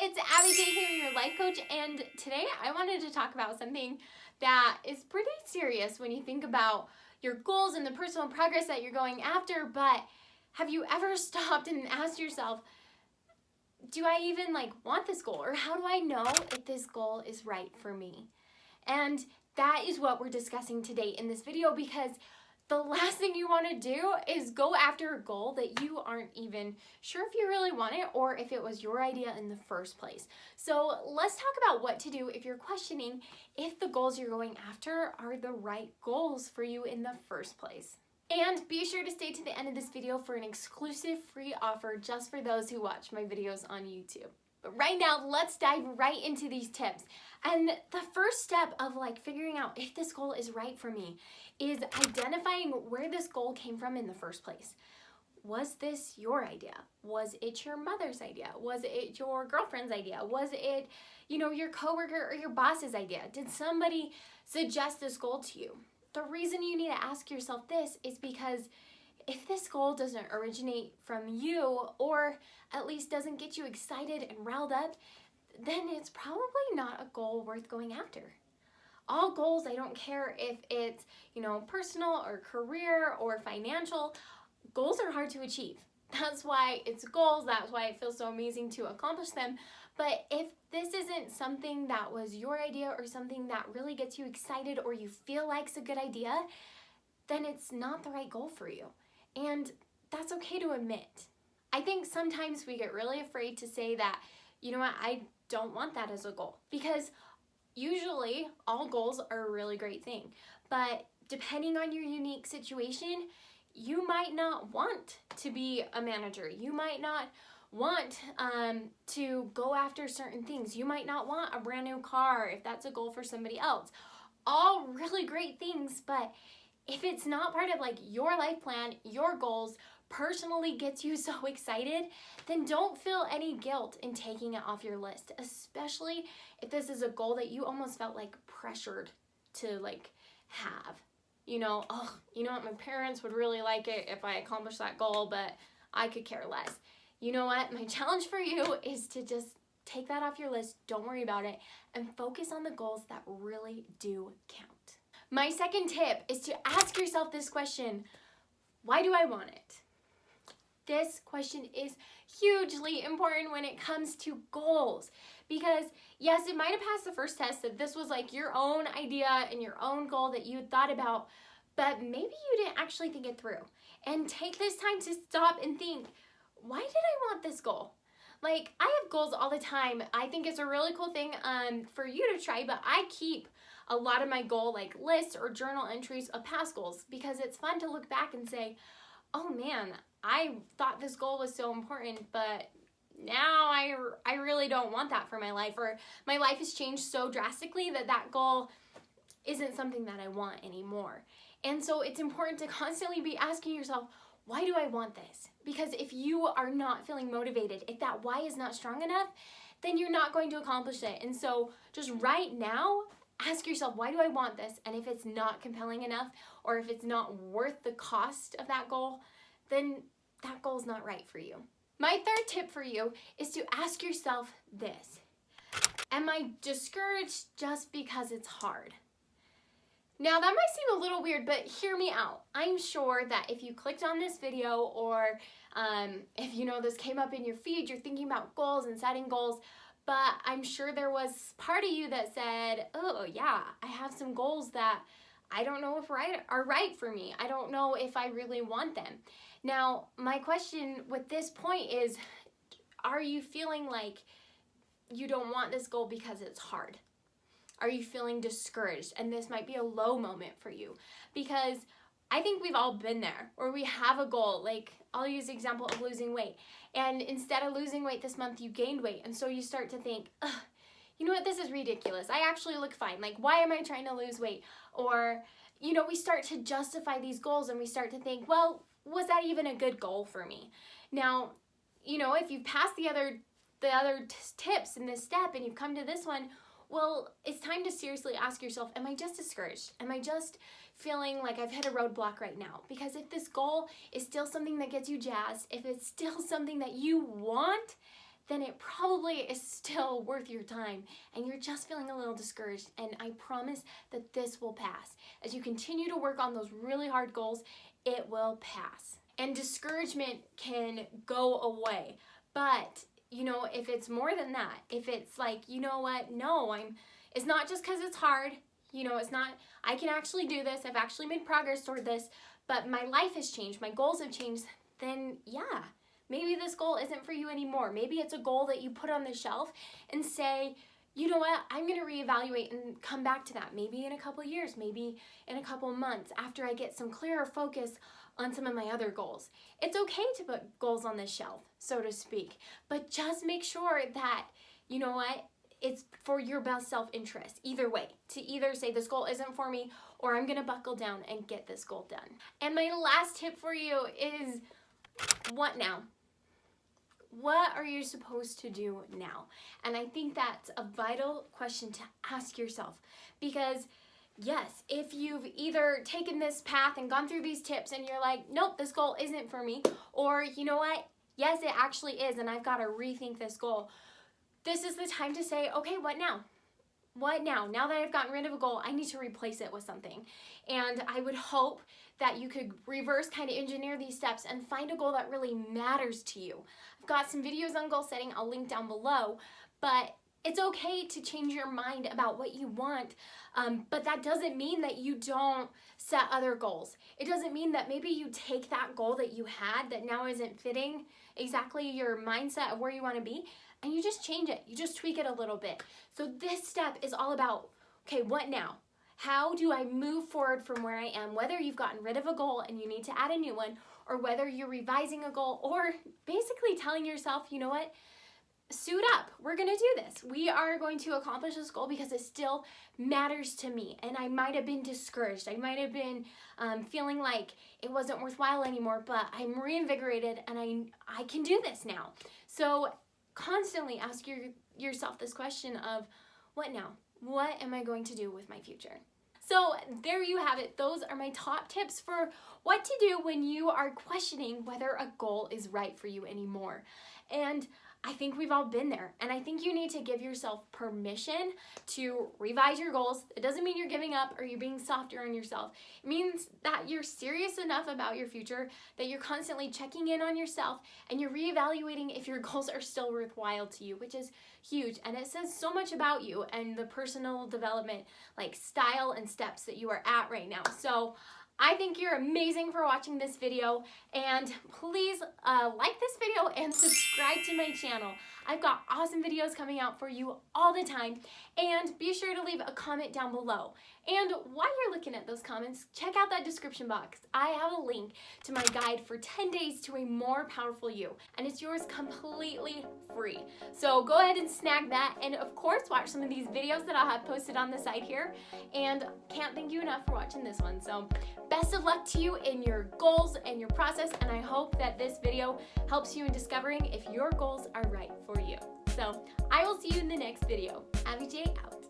it's Abbi J here, your life coach, and today I wanted to talk about something that is pretty serious when you think about your goals and the personal progress that you're going after, but have you ever stopped and asked yourself, do I even want this goal, or how do I know if this goal is right for me? And that is what we're discussing today in this video, because the last thing you want to do is go after a goal that you aren't even sure if you really want it or if it was your idea in the first place. So let's talk about what to do if you're questioning if the goals you're going after are the right goals for you in the first place. And be sure to stay to the end of this video for an exclusive free offer just for those who watch my videos on YouTube. But right now, let's dive right into these tips. And the first step of figuring out if this goal is right for me is identifying where this goal came from in the first place. Was this your idea? Was it your mother's idea? Was it your girlfriend's idea? Was it, your coworker or your boss's idea? Did somebody suggest this goal to you? The reason you need to ask yourself this is because if this goal doesn't originate from you, or at least doesn't get you excited and riled up, then it's probably not a goal worth going after. All goals, I don't care if it's, personal or career or financial, goals are hard to achieve. That's why it's goals, that's why it feels so amazing to accomplish them. But if this isn't something that was your idea or something that really gets you excited or you feel like's a good idea, then it's not the right goal for you. And that's okay to admit. I think sometimes we get really afraid to say that, I don't want that as a goal, because usually all goals are a really great thing. But depending on your unique situation, you might not want to be a manager. You might not want to go after certain things. You might not want a brand new car if that's a goal for somebody else. All really great things, but if it's not part of your life plan, your goals, personally gets you so excited, then don't feel any guilt in taking it off your list, especially if this is a goal that you almost felt pressured to have. My parents would really like it if I accomplished that goal, but I could care less. You know what? My challenge for you is to just take that off your list, don't worry about it, and focus on the goals that really do count. My second tip is to ask yourself this question: why do I want it? This question is hugely important when it comes to goals, because yes, it might have passed the first test that this was your own idea and your own goal that you thought about, but maybe you didn't actually think it through. And take this time to stop and think, why did I want this goal? I have goals all the time. I think it's a really cool thing for you to try, but I keep a lot of my goal lists or journal entries of past goals, because it's fun to look back and say, oh man, I thought this goal was so important, but now I really don't want that for my life, or my life has changed so drastically that goal isn't something that I want anymore. And so it's important to constantly be asking yourself, why do I want this? Because if you are not feeling motivated, if that why is not strong enough, then you're not going to accomplish it. And so just right now, ask yourself, why do I want this? And if it's not compelling enough, or if it's not worth the cost of that goal, then that goal is not right for you. My third tip for you is to ask yourself this: am I discouraged just because it's hard? Now that might seem a little weird, but hear me out. I'm sure that if you clicked on this video, or if this came up in your feed, you're thinking about goals and setting goals, but I'm sure there was part of you that said, oh yeah, I have some goals that I don't know if are right for me. I don't know if I really want them. Now, my question with this point is, are you feeling like you don't want this goal because it's hard? Are you feeling discouraged? And this might be a low moment for you, because I think we've all been there, where we have a goal. I'll use the example of losing weight. And instead of losing weight this month, you gained weight. And so you start to think, you know what, this is ridiculous. I actually look fine. Why am I trying to lose weight? Or, we start to justify these goals, and we start to think, well, was that even a good goal for me? Now, if you've passed the other tips in this step and you've come to this one, well, it's time to seriously ask yourself, am I just discouraged? Am I just feeling like I've hit a roadblock right now? Because if this goal is still something that gets you jazzed, if it's still something that you want, then it probably is still worth your time and you're just feeling a little discouraged. And I promise that this will pass. As you continue to work on those really hard goals, it will pass. And discouragement can go away. But, you know, if it's more than that, if it's like, you know what, no, it's not just because it's hard, you know, it's not, I can actually do this, I've actually made progress toward this, but my life has changed, my goals have changed, then yeah, maybe this goal isn't for you anymore. Maybe it's a goal that you put on the shelf and say, you know what, I'm going to reevaluate and come back to that. Maybe in a couple of years, maybe in a couple of months after I get some clearer focus on some of my other goals. It's okay to put goals on the shelf, so to speak, but just make sure that, you know what, it's for your best self-interest, either way, to either say this goal isn't for me or I'm going to buckle down and get this goal done. And my last tip for you is, what now? What are you supposed to do now? And I think that's a vital question to ask yourself, because yes, if you've either taken this path and gone through these tips and you're like, nope, this goal isn't for me, or you know what, yes, it actually is and I've got to rethink this goal, this is the time to say, okay, what now? What now? Now that I've gotten rid of a goal, I need to replace it with something. And I would hope that you could reverse kind of engineer these steps and find a goal that really matters to you. I've got some videos on goal setting, I'll link down below, but it's okay to change your mind about what you want, but that doesn't mean that you don't set other goals. It doesn't mean that maybe you take that goal that you had that now isn't fitting exactly your mindset of where you want to be, and you just change it. You just tweak it a little bit. So this step is all about, okay, what now? How do I move forward from where I am? Whether you've gotten rid of a goal and you need to add a new one, or whether you're revising a goal, or basically telling yourself, you know what, suit up, we're gonna do this. We are going to accomplish this goal because it still matters to me. And I might have been discouraged. I might have been feeling like it wasn't worthwhile anymore, but I'm reinvigorated and I can do this now. So constantly ask yourself this question of, what now? What am I going to do with my future? So there you have it. Those are my top tips for what to do when you are questioning whether a goal is right for you anymore. And I think we've all been there, and I think you need to give yourself permission to revise your goals. It doesn't mean you're giving up or you're being softer on yourself. It means that you're serious enough about your future that you're constantly checking in on yourself and you're reevaluating if your goals are still worthwhile to you, which is huge, and it says so much about you and the personal development, like style and steps that you are at right now. So I think you're amazing for watching this video, and please like this video and subscribe to my channel. I've got awesome videos coming out for you all the time, and be sure to leave a comment down below. And while you're looking at those comments, check out that description box. I have a link to my guide for 10 days to a more powerful you, and it's yours completely free. So go ahead and snag that, and of course watch some of these videos that I'll have posted on the site here, and can't thank you enough for watching this one. So best of luck to you in your goals and your process, and I hope that this video helps you in discovering if your goals are right for you. So I will see you in the next video. Abbi J out.